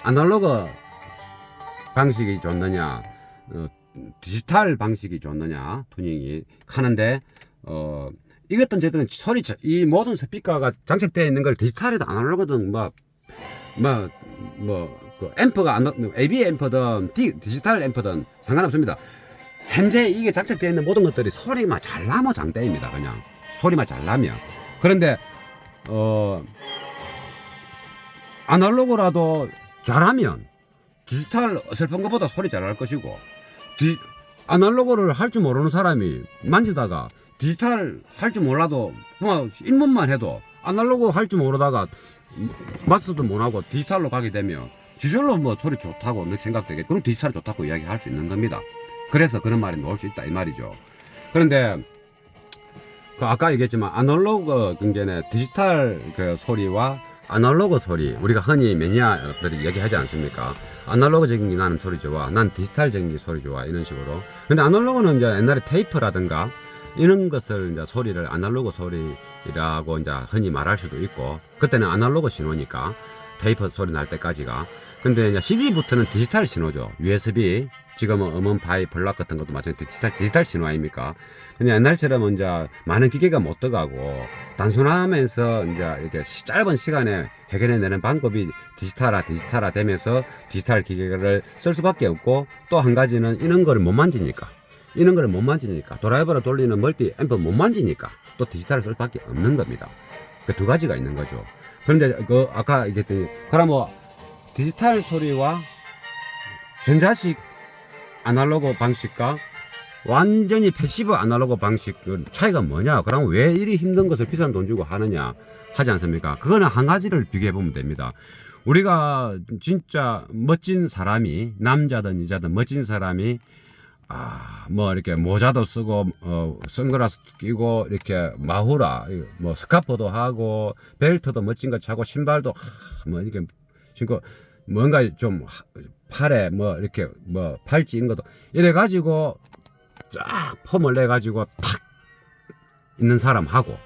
아날로그 방식이 좋느냐 디지털 방식이 좋느냐 투닝이 하는데 이것든 저든 소리 이 모든 스피커가 장착되어 있는 걸 디지털이든 아날로그든 그 앰프가 AV 앰프든 디지털 앰프든 상관없습니다. 현재 이게 장착되어 있는 모든 것들이 소리만 잘 나면 장대입니다. 그냥 소리만 잘 나면. 그런데 아날로그라도 잘하면 디지털 어설픈 것보다 소리 잘할 것이고 아날로그를 할 줄 모르는 사람이 만지다가 디지털 할 줄 몰라도 뭐 입문만 해도 아날로그 할 줄 모르다가 마스터도 못하고 디지털로 가게 되면 지절로 뭐 소리 좋다고 생각되게 그럼 디지털 좋다고 이야기할 수 있는 겁니다. 그래서 그런 말이 나올 수 있다 이 말이죠. 그런데 아까 얘기했지만 아날로그 경계는 디지털 그 소리와 아날로그 소리 우리가 흔히 매니아들이 얘기하지 않습니까? 아날로그적인 게 나는 소리 좋아, 난 디지털적인 게 소리 좋아 이런 식으로. 근데 아날로그는 이제 옛날에 테이프라든가 이런 것을 이제 소리를 아날로그 소리라고 이제 흔히 말할 수도 있고 그때는 아날로그 신호니까 테이프 소리 날 때까지가. 근데 이제 CD부터는 디지털 신호죠. USB 지금은 음원 파일 블락 같은 것도 마찬가지 디지털 신호 아닙니까? 근데 옛날처럼 이제 많은 기계가 못 들어가고 단순하면서 이제 이렇게 짧은 시간에 해결해내는 방법이 디지털화 되면서 디지털 기계를 쓸 수밖에 없고 또 한 가지는 이런 거를 못 만지니까 드라이버로 돌리는 멀티 앰프 못 만지니까 또 디지털을 쓸 수밖에 없는 겁니다. 그 두 가지가 있는 거죠. 그런데 그 아까 얘기했더니 그럼 뭐 디지털 소리와 전자식 아날로그 방식과 완전히 패시브 아날로그 방식 차이가 뭐냐? 그러면 왜 이리 힘든 것을 비싼 돈 주고 하느냐 하지 않습니까? 그거는 한 가지를 비교해 보면 됩니다. 우리가 진짜 멋진 사람이 남자든 여자든 멋진 사람이 뭐 이렇게 모자도 쓰고 선글라스 끼고 이렇게 마후라 뭐 스카프도 하고 벨트도 멋진 거 차고 신발도 뭐 이렇게 신고 뭔가 좀 팔에 뭐 이렇게 뭐 팔찌 이런 것도 이래 가지고 쫙 폼을 내 가지고 탁 있는 사람하고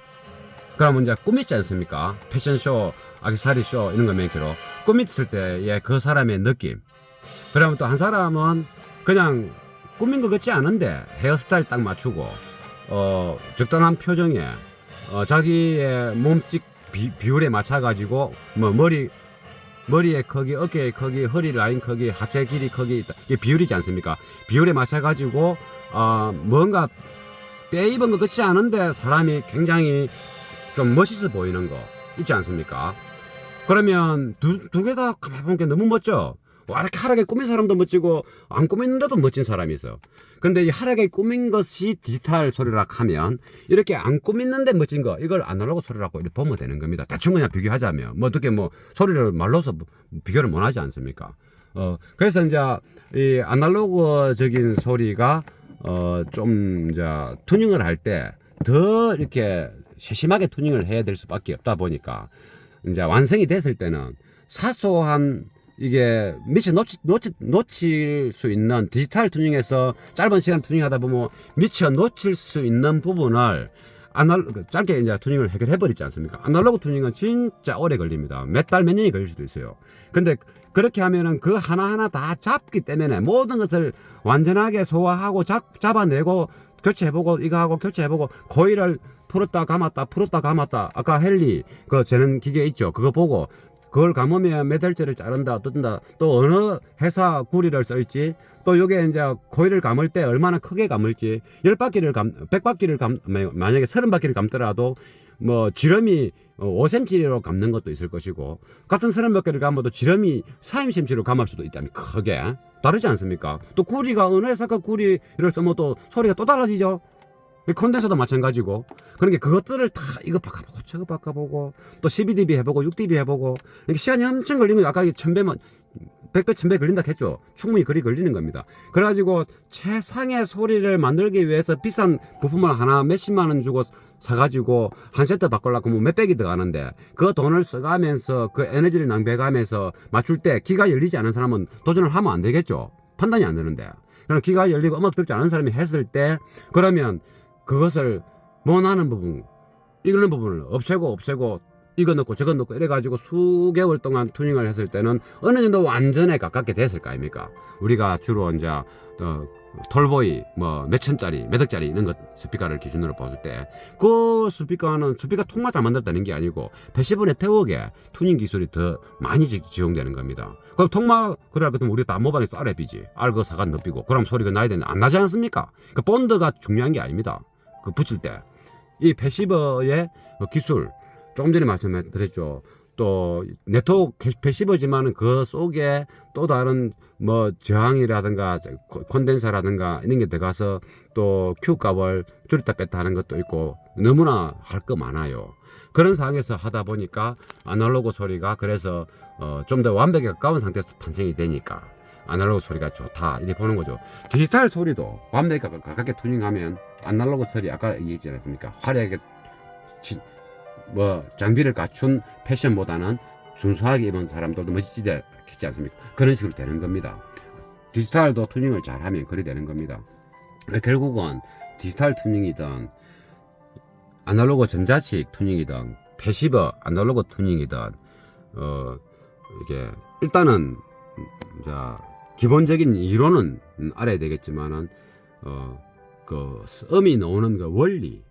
그러면 이제 꾸미지 않습니까? 패션쇼, 액세서리쇼 이런 거 맨키로 꾸몄을 때의 그 사람의 느낌. 그러면 또 한 사람은 그냥 꾸민 것 같지 않은데 헤어스타일 딱 맞추고 적당한 표정에 자기의 몸집 비율에 맞춰 가지고 뭐 머리의 크기, 어깨의 크기, 허리 라인 크기, 하체 길이 크기 이게 비율이지 않습니까? 비율에 맞춰 가지고 뭔가 빼입은 것 같지 않은데 사람이 굉장히 좀 멋있어 보이는 거 있지 않습니까? 그러면 두 개 다 가만히 보는 게 너무 멋져. 와, 이렇게 하얗게 꾸민 사람도 멋지고 안 꾸민데도 멋진 사람이 있어. 근데 이 하얗게 꾸민 것이 디지털 소리라 하면 이렇게 안 꾸미는데 멋진 거 이걸 아날로그 소리라고 이렇게 보면 되는 겁니다. 대충 그냥 비교하자면 뭐 어떻게 뭐 소리를 말로서 비교를 못 하지 않습니까? 그래서 이제 이 아날로그적인 소리가 좀 이제 튜닝을 할 때 더 이렇게 세심하게 튜닝을 해야 될 수밖에 없다 보니까 이제 완성이 됐을 때는 사소한 이게 미처 놓칠 수 있는 디지털 튜닝에서 짧은 시간 튜닝하다 보면 미처 놓칠 수 있는 부분을 짧게 이제 튜닝을 해결해 버리지 않습니까? 아날로그 튜닝은 진짜 오래 걸립니다. 몇 달, 몇 년이 걸릴 수도 있어요. 근데 그렇게 하면은 그 하나하나 다 잡기 때문에 모든 것을 완전하게 소화하고 잡아내고 교체해보고 이거 하고 교체해보고 고리를 풀었다 감았다 아까 헨리 그 재는 기계 있죠. 그거 보고 그걸 감으면 메달재를 자른다 뜯는다 또 어느 회사 구리를 쓸지 또 요게 이제 고리를 감을 때 얼마나 크게 감을지 100바퀴를 만약에 30바퀴를 감더라도 뭐 지름이 5cm로 감는 것도 있을 것이고 같은 30바퀴를 감아도 지름이 4cm로 감을 수도 있다면 크게 다르지 않습니까? 또 구리가 어느 회사가 구리를 쓰면 또 소리가 또 달라지죠. 콘덴서도 마찬가지고 그러니까 그것들을 다 이거 바꿔보고 저거 바꿔보고 또 12dB 해보고 6dB 해보고 이렇게 시간이 엄청 걸리는 거예요. 아까 1000배만 100배 1000배 걸린다 했죠. 충분히 그리 걸리는 겁니다. 그래가지고 최상의 소리를 만들기 위해서 비싼 부품을 하나 몇십만 원 주고 사가지고 한 세트 바꾸려고 하면 몇백이 들어가는데 그 돈을 써가면서 그 에너지를 낭비해가면서 맞출 때 귀가 열리지 않은 사람은 도전을 하면 안 되겠죠. 판단이 안 되는데 그럼 귀가 열리고 음악 들지 않은 사람이 했을 때 그러면 그것을 못하는 부분, 이거는 부분을 없애고 이거 넣고 저거 넣고 이래가지고 수개월 동안 튜닝을 했을 때는 어느 정도 완전에 가깝게 됐을 거 아닙니까? 우리가 주로 이제 톨보이 뭐 몇천짜리 몇억짜리 이런 것 스피커를 기준으로 봤을 때 그 스피커 통만 잘 만들었다는 게 아니고 패시브 네트워크에 튜닝 기술이 더 많이 지용되는 겁니다. 그럼 통마 그래야 그러면 우리 다 모방해서 RF이지 R 그 사간 높이고 그럼 소리가 나야 되는데 안 나지 않습니까? 그 본드가 중요한 게 아닙니다. 그 붙일 때 이 패시버의 기술 조금 전에 말씀드렸죠. 또 네트워크 패시버지만은 그 속에 또 다른 뭐 저항이라든가 콘덴서라든가 이런 게 들어가서 또 Q 값을 줄였다 뺐다 하는 것도 있고 너무나 할 거 많아요. 그런 상황에서 하다 보니까 아날로그 소리가 그래서 좀 더 완벽에 가까운 상태에서 탄생이 되니까 아날로그 소리가 좋다 이렇게 보는 거죠. 디지털 소리도 완벽에 가깝게 튜닝하면 아날로그 소리 아까 얘기했지 않습니까? 화려하게 뭐 장비를 갖춘 패션보다는 준수하게 입은 사람들도 멋지지 않습니까? 그런 식으로 되는 겁니다. 디지털도 튜닝을 잘하면 그리 되는 겁니다. 결국은 디지털 튜닝이든 아날로그 전자식 튜닝이든 패시버 아날로그 튜닝이든 이게 일단은 자 기본적인 이론은 알아야 되겠지만은 그 음이 나오는 그 원리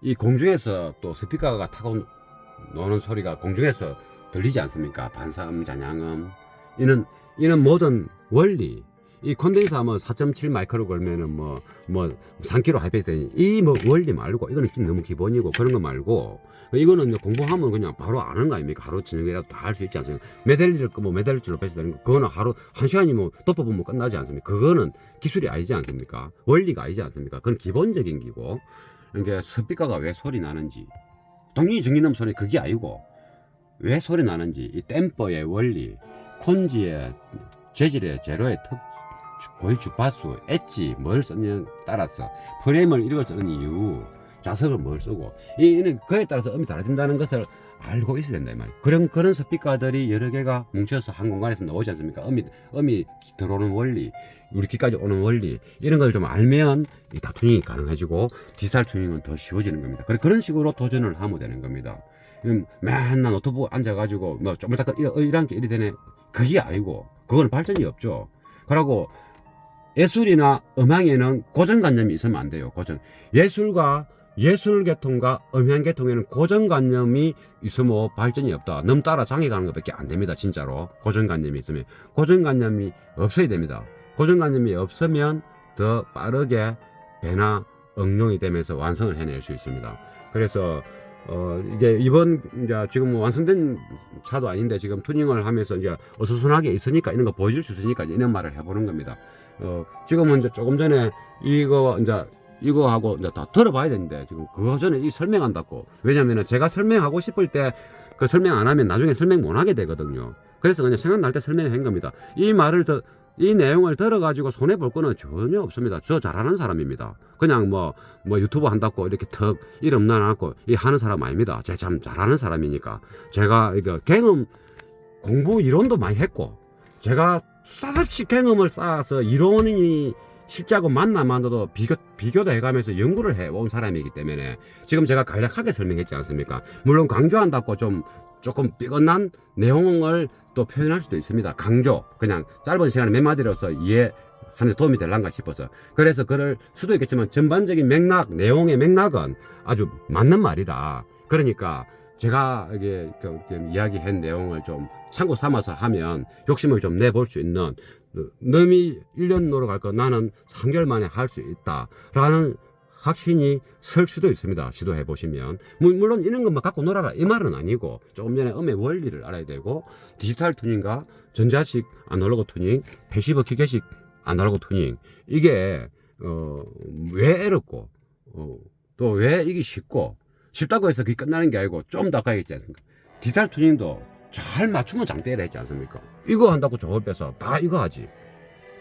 이 공중에서 또 스피커가 타고 노는 소리가 공중에서 들리지 않습니까? 반사음, 잔향음 이는 모든 원리 이 콘덴서 하면 4.7 마이크로 걸면은 뭐 3kg 하이패스 되니 이 뭐 원리 말고 이거는 너무 기본이고 그런 거 말고 이거는 공부하면 그냥 바로 아는 거 아닙니까? 하루 저녁이라도 다 할 수 있지 않습니까? 메달리를 뭐 메달리로 패스 되는 거 그거는 하루 한 시간이 뭐 덮어보면 끝나지 않습니까? 그거는 기술이 아니지 않습니까? 원리가 아니지 않습니까? 그건 기본적인 기고 그러니까 스피커가 왜 소리 나는지 동력이 증기는 소리 그게 아니고 왜 소리 나는지 이 댐퍼의 원리 콘지의 재질의 제로의 고일 주파수 엣지 뭘 쓰느냐에 따라서 프레임을 이걸 쓰는 이유 좌석을 뭘 쓰고 그에 따라서 음이 달라진다는 것을 알고 있어야 된다 이 말이에요. 그런 스피커들이 여러 개가 뭉쳐서 한 공간에서 나오지 않습니까? 음이 들어오는 원리 우리 귀까지 오는 원리 이런 걸 좀 알면 다 튜닝이 가능해지고 디지털 튜닝은 더 쉬워지는 겁니다. 그런 식으로 도전을 하면 되는 겁니다. 맨날 노트북 앉아가지고 뭐 좀 이따 이런 게 이리 되네 그게 아니고 그건 발전이 없죠. 그러고 예술이나 음악에는 고정관념이 있으면 안 돼요. 예술계통과 음향계통에는 고정관념이 있으면 발전이 없다. 넘 따라 장애 가는 것밖에 안 됩니다. 진짜로. 고정관념이 있으면. 고정관념이 없어야 됩니다. 고정관념이 없으면 더 빠르게 배나 응용이 되면서 완성을 해낼 수 있습니다. 그래서 이게 이번 이제 지금 완성된 차도 아닌데 지금 투닝을 하면서 이제 어수선하게 있으니까 이런 거 보여줄 수 있으니까 이런 말을 해보는 겁니다. 지금은 이제 조금 전에 이거하고 이제 다 들어봐야 되는데 지금 그거 전에 이 설명한다고. 왜냐면은 제가 설명하고 싶을 때 그 설명 안 하면 나중에 설명 못 하게 되거든요. 그래서 그냥 생각날 때 설명한 겁니다. 이 내용을 들어가지고 손해볼 거는 전혀 없습니다. 저 잘하는 사람입니다. 그냥 뭐 유튜브 한다고 이렇게 턱 이름 나눠놓고 이 하는 사람 아닙니다. 제가 참 잘하는 사람이니까. 제가 이거 경험, 공부 이론도 많이 했고, 제가 수없이 경험을 쌓아서 이론이 실제하고 만나도 비교도 해가면서 연구를 해온 사람이기 때문에 지금 제가 간략하게 설명했지 않습니까? 물론 강조한다고 조금 삐끗난 내용을 또 표현할 수도 있습니다. 강조. 그냥 짧은 시간에 몇 마디로서 이해하는 데 도움이 될란가 싶어서. 그래서 그럴 수도 있겠지만 전반적인 맥락, 내용의 맥락은 아주 맞는 말이다. 그러니까 제가 이게 이야기한 내용을 좀 참고 삼아서 하면 욕심을 좀 내볼 수 있는, 놈이 1년 노력할 거 나는 3개월 만에 할 수 있다라는 확신이 설 수도 있습니다. 시도해 보시면. 물론 이런 것만 갖고 놀아라 이 말은 아니고, 조금 전에 음의 원리를 알아야 되고, 디지털 투닝과 전자식 아날로그 투닝, 패시브 기계식 아날로그 투닝, 이게 왜 어렵고 또 왜 이게 쉽다고 해서 그게 끝나는 게 아니고 좀 더 아까 얘기했지 않습니까? 디지털 투닝도 잘 맞추면 장대를 했지 않습니까? 이거 한다고 저걸 빼서 다 이거 하지.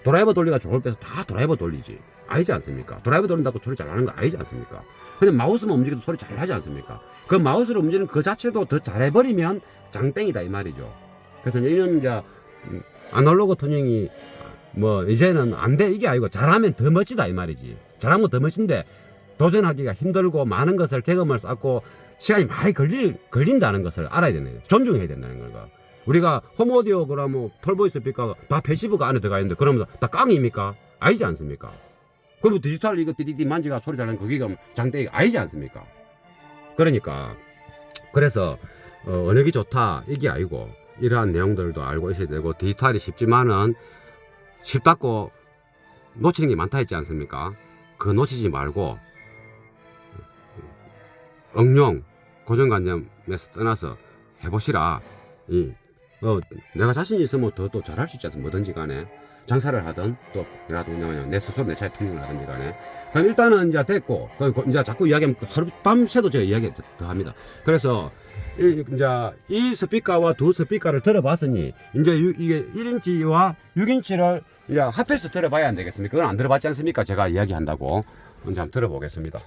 드라이버 돌리가 저걸 빼서 다 드라이버 돌리지. 아니지 않습니까? 드라이버 돌린다고 소리 잘하는 거 아니지 않습니까? 근데 마우스만 움직여도 소리 잘 하지 않습니까? 그 마우스를 움직이는 그 자체도 더 잘해버리면 장땡이다 이 말이죠. 그래서 이런 이제 아날로그 투닝이 뭐 이제는 안 돼 이게 아니고 잘하면 더 멋지다 이 말이지. 잘하면 더 멋진데 도전하기가 힘들고 많은 것을 경험을 쌓고 시간이 많이 걸린다는 것을 알아야 되는 거예요. 존중해야 된다는 거가. 우리가 홈오디오 그러면 톨보이 스피커가 다 패시브가 안에 들어가 있는데 그러면 다 깡입니까? 아니지 않습니까? 그리고 디지털 이거 띠디디 만지가 소리 잘나는 거기가 장대기가 아니지 않습니까? 그러니까 그래서 어느 게 좋다 이게 아니고 이러한 내용들도 알고 있어야 되고, 디지털이 쉽지만은 쉽다고 놓치는 게 많다 했지 않습니까? 그거 놓치지 말고 응용, 고정관념에서 떠나서 해보시라. 내가 자신 있으면 더 잘할 수 있지 않습니까? 뭐든지 간에 장사를 하든 또 내가 내 스스로 내 차에 투닝을 하든지 간에. 그럼 일단은 이제 됐고, 이제 자꾸 이야기하면 하루 밤새도 제가 이야기 더 합니다. 그래서 이제 이 스피커와 두 스피커를 들어봤으니 이제 이게 1인치와 6인치를 이제 합해서 들어봐야 안 되겠습니까? 그건 안 들어봤지 않습니까? 제가 이야기한다고. 이제 한번 들어보겠습니다.